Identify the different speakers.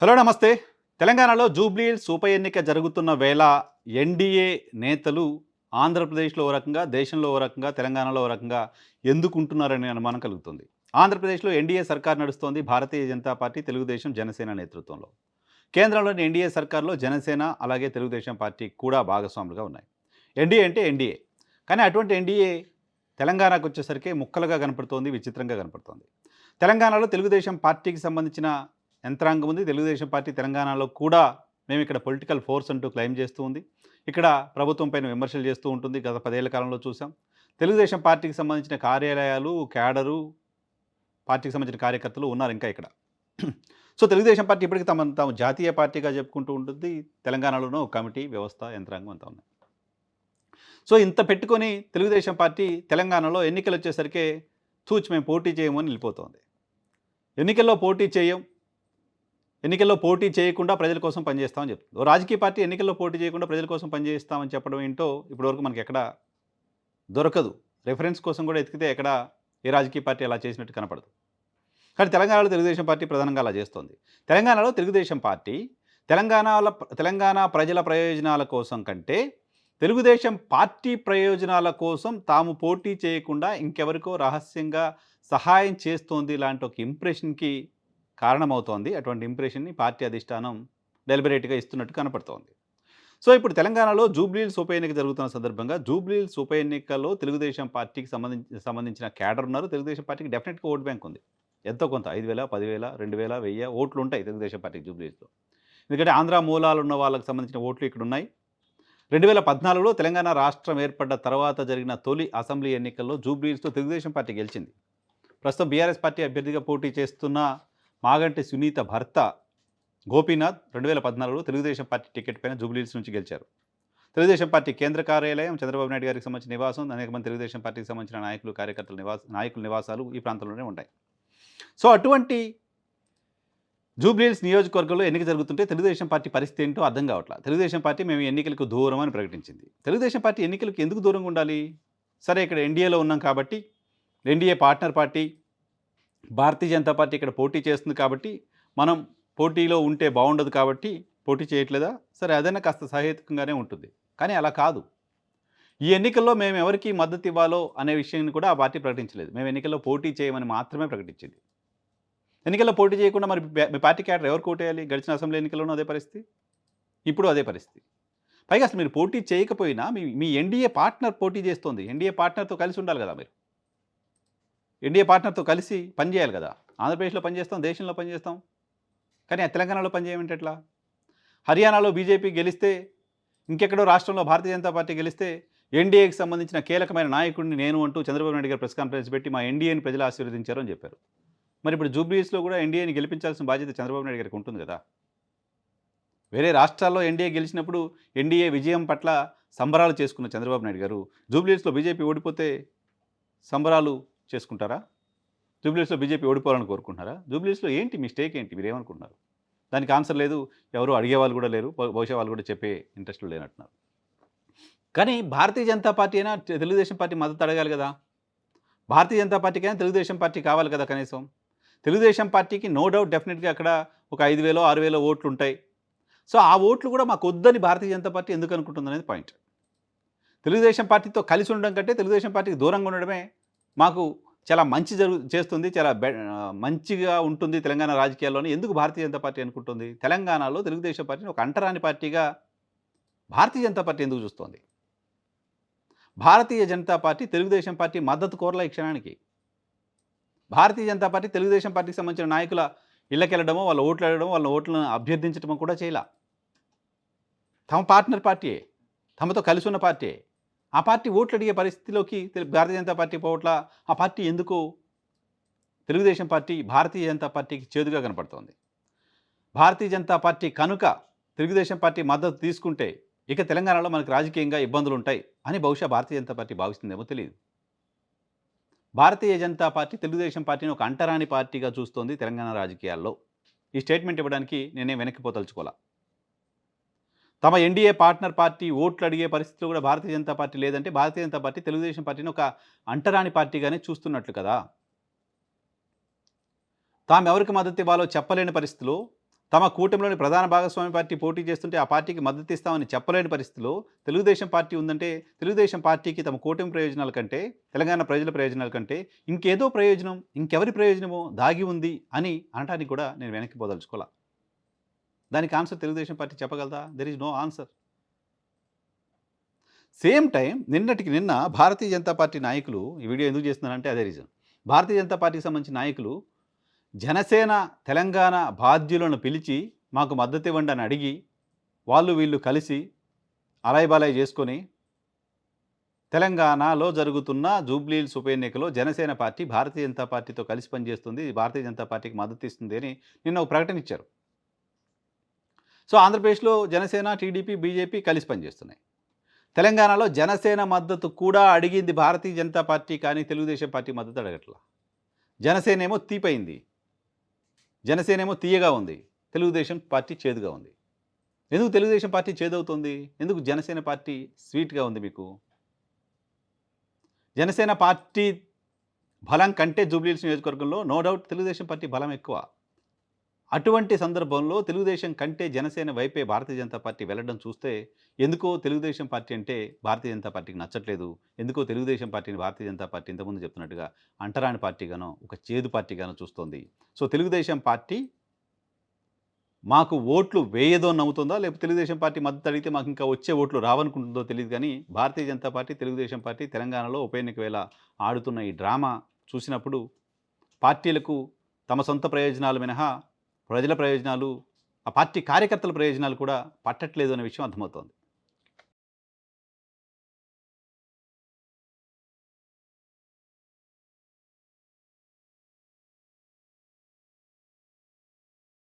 Speaker 1: Hello నమస్తే. తెలంగాణలో Jubilee hills ఉప ఎన్నిక జరుగుతున్న వేళ ఎన్డీఏ నేతలు ఆంధ్రప్రదేశ్‌లో ఓ రకంగా, దేశంలో ఓ రకంగా, తెలంగాణలో ఓ రకంగా ఎందుకుంటున్నారనే అనుమానం కలుగుతుంది. ఆంధ్రప్రదేశ్‌లో ఎన్డీఏ సర్కార్ నడుస్తోంది. భారతీయ జనతా పార్టీ, తెలుగుదేశం, జనసేన నేతృత్వంలో. కేంద్రంలోని ఎన్డీఏ సర్కార్‌లో జనసేన అలాగే తెలుగుదేశం పార్టీ కూడా భాగస్వాములుగా ఉన్నాయి. ఎన్డీఏ అంటే ఎన్డీఏ. కానీ అటువంటి ఎన్డీఏ తెలంగాణకొచ్చేసరికి ముక్కలుగా కనపడుతోంది, విచిత్రంగా కనపడుతోంది. తెలంగాణలో తెలుగుదేశం పార్టీకి సంబంధించిన యంత్రాంగం ఉంది. తెలుగుదేశం పార్టీ తెలంగాణలో కూడా మేమిక్కడ పొలిటికల్ ఫోర్స్ అంటూ క్లెయిమ్ చేస్తూ ఉంది. ఇక్కడ ప్రభుత్వం పైన విమర్శలు చేస్తూ ఉంటుంది. గత 10 ఏళ్ల కాలంలో చూసాం. తెలుగుదేశం పార్టీకి సంబంధించిన కార్యాలయాలు, క్యాడరు, పార్టీకి సంబంధించిన కార్యకర్తలు ఉన్నారు ఇంకా ఇక్కడ. సో, తెలుగుదేశం పార్టీ ఇప్పటికి తమను తాము జాతీయ పార్టీగా చెప్పుకుంటూ ఉంటుంది. తెలంగాణలోనూ ఒక కమిటీ, వ్యవస్థ, యంత్రాంగం అంతా ఉన్నాయి. సో, ఇంత పెట్టుకొని తెలుగుదేశం పార్టీ తెలంగాణలో ఎన్నికలొచ్చేసరికే తూచ్ మేము పోటీ చేయము అని వెళ్ళిపోతోంది. ఎన్నికల్లో పోటీ చేయం. ఎన్నికల్లో పోటీ చేయకుండా ప్రజల కోసం పనిచేస్తామని చెప్తుంది. ఓ రాజకీయ పార్టీ ఎన్నికల్లో పోటీ చేయకుండా ప్రజల కోసం పనిచేస్తామని చెప్పడం ఏంటో ఇప్పటివరకు మనకి ఎక్కడ దొరకదు. రిఫరెన్స్ కోసం కూడా ఎతికితే ఎక్కడ ఏ రాజకీయ పార్టీ అలా చేసినట్టు కనపడదు. కానీ తెలంగాణలో తెలుగుదేశం పార్టీ ప్రధానంగా అలా చేస్తోంది. తెలంగాణలో తెలుగుదేశం పార్టీ తెలంగాణ ప్రజల ప్రయోజనాల కోసం కంటే తెలుగుదేశం పార్టీ ప్రయోజనాల కోసం తాము పోటీ చేయకుండా ఇంకెవరికో రహస్యంగా సహాయం చేస్తోంది లాంటి ఒక ఇంప్రెషన్‌కి కారణమవుతోంది. అటువంటి ఇంప్రెషన్‌ని పార్టీ అధిష్టానం డెలిబరేట్‌గా ఇస్తున్నట్టు కనపడుతోంది. సో, ఇప్పుడు తెలంగాణలో జూబ్లీ హిల్స్ ఉప ఎన్నిక జరుగుతున్న సందర్భంగా జూబ్లీ హిల్స్ ఉప ఎన్నికల్లో తెలుగుదేశం పార్టీకి సంబంధించిన క్యాడర్ ఉన్నారు. తెలుగుదేశం పార్టీకి డెఫినెట్‌గా ఓట్ బ్యాంక్ ఉంది. ఎంతో కొంత 5,000, 10,000, 2,000, 1000 ఓట్లుంటాయి తెలుగుదేశం పార్టీకి జూబ్లీ హిల్స్‌లో. ఎందుకంటే ఆంధ్ర మూలాలున్న వాళ్ళకి సంబంధించిన ఓట్లు ఇక్కడున్నాయి. 2014లో తెలంగాణ రాష్ట్రం ఏర్పడ్డ తర్వాత జరిగిన తొలి అసెంబ్లీ ఎన్నికల్లో జూబ్లీ హిల్స్‌లో తెలుగుదేశం పార్టీ గెలిచింది. ప్రస్తుతం బీఆర్ఎస్ పార్టీ అభ్యర్థిగా పోటీ చేస్తున్న మాగంటి సునీత భర్త గోపీనాథ్ 2014లో తెలుగుదేశం పార్టీ టికెట్ పైన జూబ్లీ హిల్స్ నుంచి గెలిచారు. తెలుగుదేశం పార్టీ కేంద్ర కార్యాలయం, చంద్రబాబు నాయుడు గారికి సంబంధించిన నివాసం, అనేక మంది తెలుగుదేశం పార్టీకి సంబంధించిన నాయకులు, కార్యకర్తల నాయకుల నివాసాలు ఈ ప్రాంతంలోనే ఉంటాయి. సో, అటువంటి జూబ్లీ హిల్స్ నియోజకవర్గంలో ఎన్నిక జరుగుతుంటే తెలుగుదేశం పార్టీ పరిస్థితి ఏంటో అర్థం కావట్లా. తెలుగుదేశం పార్టీ మేము ఎన్నికలకు దూరం అని ప్రకటించింది. తెలుగుదేశం పార్టీ ఎన్నికలకు ఎందుకు దూరంగా ఉండాలి? సరే, ఇక్కడ ఎన్డీఏలో ఉన్నాం కాబట్టి, NDA partner party Bharatiya Janata party ఇక్కడ పోటీ చేస్తుంది కాబట్టి, మనం పోటీలో ఉంటే బాగుండదు కాబట్టి పోటీ చేయట్లేదా? సరే, అదైనా కాస్త సహేతుకంగానే ఉంటుంది. కానీ అలా కాదు. ఈ ఎన్నికల్లో మేము ఎవరికి మద్దతు ఇవ్వాలో అనే విషయాన్ని కూడా ఆ పార్టీ ప్రకటించలేదు. మేము ఎన్నికల్లో పోటీ చేయమని మాత్రమే ప్రకటించింది. ఎన్నికల్లో పోటీ చేయకుండా మరి మీ పార్టీ క్యాడర్ ఎవరికి ఓటేయాలి? గడిచిన అసెంబ్లీ ఎన్నికల్లోనూ అదే పరిస్థితి. ఇప్పుడు అదే పరిస్థితి. పైగా అసలు మీరు పోటీ చేయకపోయినా మీ మీ ఎన్డీఏ పార్ట్నర్ పోటీ చేస్తోంది. ఎన్డీఏ పార్ట్నర్‌తో కలిసి ఉండాలి కదా మీరు. ఎన్డీఏ పార్ట్నర్‌తో కలిసి పని చేయాలి కదా! ఆంధ్రప్రదేశ్‌లో పనిచేస్తాం, దేశంలో పనిచేస్తాం. కానీ ఆ తెలంగాణలో పనిచేయమంటే ఎట్లా? హర్యానాలో బీజేపీ గెలిస్తే, ఇంకెక్కడో రాష్ట్రంలో భారతీయ జనతా పార్టీ గెలిస్తే, ఎన్డీఏకి సంబంధించిన కీలకమైన నాయకుడిని నేను అంటూ చంద్రబాబు నాయుడు గారు ప్రెస్ కాన్ఫరెన్స్ పెట్టి మా ఎన్డీఏని ప్రజలు ఆశీర్వదించారు అని చెప్పారు. మరి ఇప్పుడు జూబ్లీ హిల్స్‌లో కూడా ఎన్డీఏని గెలిపించాల్సిన బాధ్యత చంద్రబాబు నాయుడు గారికి ఉంటుంది కదా! వేరే రాష్ట్రాల్లో ఎన్డీఏ గెలిచినప్పుడు ఎన్డీఏ విజయం పట్ల సంబరాలు చేసుకున్న చంద్రబాబు నాయుడు గారు, జూబ్లీ హిల్స్‌లో బీజేపీ ఓడిపోతే సంబరాలు చేసుకుంటారా? జూబ్లీ హిల్స్‌లో బీజేపీ ఓడిపోవాలని కోరుకుంటున్నారా? జూబ్లీ హిల్స్‌లో ఏంటి మీ స్టేక్ ఏంటి? మీరేమనుకుంటున్నారు? దానికి ఆన్సర్ లేదు. ఎవరు అడిగేవాళ్ళు కూడా లేరు. బహుశా వాళ్ళు కూడా చెప్పే ఇంట్రెస్ట్‌లో లేనట్టున్నారు. కానీ భారతీయ జనతా పార్టీ అయినా తెలుగుదేశం పార్టీ మద్దతు అడగాలి కదా! భారతీయ జనతా పార్టీకైనా తెలుగుదేశం పార్టీ కావాలి కదా కనీసం. తెలుగుదేశం పార్టీకి నో డౌట్ డెఫినిట్‌గా అక్కడ ఒక 5,000, 6,000 ఓట్లుంటాయి. సో, ఆ ఓట్లు కూడా మాకొద్దని భారతీయ జనతా పార్టీ ఎందుకు అనుకుంటుందనేది పాయింట్. తెలుగుదేశం పార్టీతో కలిసి ఉండడం కంటే తెలుగుదేశం పార్టీకి దూరంగా ఉండడమే మాకు చాలా మంచి చేస్తుంది. చాలా మంచిగా ఉంటుంది తెలంగాణ రాజకీయాల్లోని ఎందుకు భారతీయ జనతా పార్టీ అనుకుంటుంది? తెలంగాణలో తెలుగుదేశం పార్టీని ఒక అంటరాని పార్టీగా భారతీయ జనతా పార్టీ ఎందుకు చూస్తోంది? భారతీయ జనతా పార్టీ తెలుగుదేశం పార్టీ మద్దతు కోరల ఈ క్షణానికి. భారతీయ జనతా పార్టీ తెలుగుదేశం పార్టీకి సంబంధించిన నాయకుల ఇళ్ళకెళ్ళడమో, వాళ్ళ ఓట్లు అడగడమో, వాళ్ళ ఓట్లను అభ్యర్థించడమో కూడా చేయలా. తమ పార్ట్నర్ పార్టీయే. తమతో కలిసి ఉన్న పార్టీయే. ఆ పార్టీ ఓట్లు అడిగే పరిస్థితిలోకి భారతీయ జనతా పార్టీ పోవట్ల ఆ పార్టీ ఎందుకు తెలుగుదేశం పార్టీ భారతీయ జనతా పార్టీకి చేదుగా కనపడుతోంది. భారతీయ జనతా పార్టీ కనుక తెలుగుదేశం పార్టీ మద్దతు తీసుకుంటే ఇక తెలంగాణలో మనకు రాజకీయంగా ఇబ్బందులుంటాయి అని బహుశా భారతీయ జనతా పార్టీ భావిస్తుందేమో తెలియదు. భారతీయ జనతా పార్టీ తెలుగుదేశం పార్టీని ఒక అంటరాని పార్టీగా చూస్తోంది తెలంగాణ రాజకీయాల్లో. ఈ స్టేట్మెంట్ ఇవ్వడానికి నేనేం వెనక్కిపోదలుచుకోలా. తమ ఎన్డీఏ పార్ట్నర్ పార్టీ ఓట్లు అడిగే పరిస్థితిలో కూడా భారతీయ జనతా పార్టీ లేదంటే భారతీయ జనతా పార్టీ తెలుగుదేశం పార్టీని ఒక అంటరాని పార్టీగానే చూస్తున్నట్లు కదా! తాము ఎవరికి మద్దతు ఇవ్వాలో చెప్పలేని పరిస్థితిలో తమ కూటమిలోని ప్రధాన భాగస్వామి పార్టీ పోటీ చేస్తుంటే ఆ పార్టీకి మద్దతు ఇస్తామని చెప్పలేని పరిస్థితిలో తెలుగుదేశం పార్టీ ఉందంటే తెలుగుదేశం పార్టీకి తమ కూటమి ప్రయోజనాల కంటే, తెలంగాణ ప్రజల ప్రయోజనాల కంటే ఇంకేదో ప్రయోజనం, ఇంకెవరి ప్రయోజనమో దాగి ఉంది అని అనటానికి కూడా నేను వెనక్కి పోదలుచుకోలా. దానికి ఆన్సర్ తెలుగుదేశం పార్టీ చెప్పగలదా? There is no answer. Same time నిన్నటికి నిన్న భారతీయ జనతా పార్టీ నాయకులు, ఈ వీడియో ఎందుకు చేస్తున్నానంటే అదే రీజన్. భారతీయ జనతా పార్టీకి సంబంధించిన నాయకులు జనసేన తెలంగాణ బాధ్యులను పిలిచి మాకు మద్దతు ఇవ్వండి అని అడిగి, వాళ్ళు వీళ్ళు కలిసి అలయ్ చేసుకొని తెలంగాణలో జరుగుతున్న జూబ్లీహిల్స్ ఉప ఎన్నికలో జనసేన పార్టీ భారతీయ జనతా పార్టీతో కలిసి పనిచేస్తుంది, భారతీయ జనతా పార్టీకి మద్దతు ఇస్తుంది అని నిన్న ఒక ప్రకటన ఇచ్చారు. సో ఆంధ్రప్రదేశ్లో జనసేన, టీడీపీ, బీజేపీ కలిసి పనిచేస్తున్నాయి. తెలంగాణలో జనసేన మద్దతు కూడా అడిగింది భారతీయ జనతా పార్టీ, కానీ తెలుగుదేశం పార్టీ మద్దతు అడగట్లా. జనసేన ఏమో తీపైంది, జనసేన ఏమో తీయగా ఉంది, తెలుగుదేశం పార్టీ చేదుగా ఉంది. ఎందుకు తెలుగుదేశం పార్టీ చేదవుతుంది? ఎందుకు జనసేన పార్టీ స్వీట్గా ఉంది మీకు? జనసేన పార్టీ బలం కంటే జూబ్లీహిల్స్ నియోజకవర్గంలో నో డౌట్ తెలుగుదేశం పార్టీ బలం ఎక్కువ. అటువంటి సందర్భంలో తెలుగుదేశం కంటే జనసేన వైపే భారతీయ జనతా పార్టీ వెళ్ళడం చూస్తే, ఎందుకో తెలుగుదేశం పార్టీ అంటే భారతీయ జనతా పార్టీకి నచ్చట్లేదు. ఎందుకో తెలుగుదేశం పార్టీని భారతీయ జనతా పార్టీ ఇంతకుముందు చెప్తున్నట్టుగా అంటరాని పార్టీగానో, ఒక చేదు పార్టీగానో చూస్తోంది. సో తెలుగుదేశం పార్టీ మాకు ఓట్లు వేయదో అని నమ్ముతుందా? లేకపోతే తెలుగుదేశం పార్టీ మద్దతు అడిగితే మాకు ఇంకా వచ్చే ఓట్లు రావనుకుంటుందో తెలీదు కానీ, భారతీయ జనతా పార్టీ, తెలుగుదేశం పార్టీ తెలంగాణలో ఉప ఎన్నిక వేళ ఆడుతున్న ఈ డ్రామా చూసినప్పుడు పార్టీలకు తమ సొంత ప్రయోజనాలు మినహా ప్రజల ప్రయోజనాలు, ఆ పార్టీ కార్యకర్తల ప్రయోజనాలు కూడా పట్టట్లేదు అనే విషయం అర్థమవుతోంది.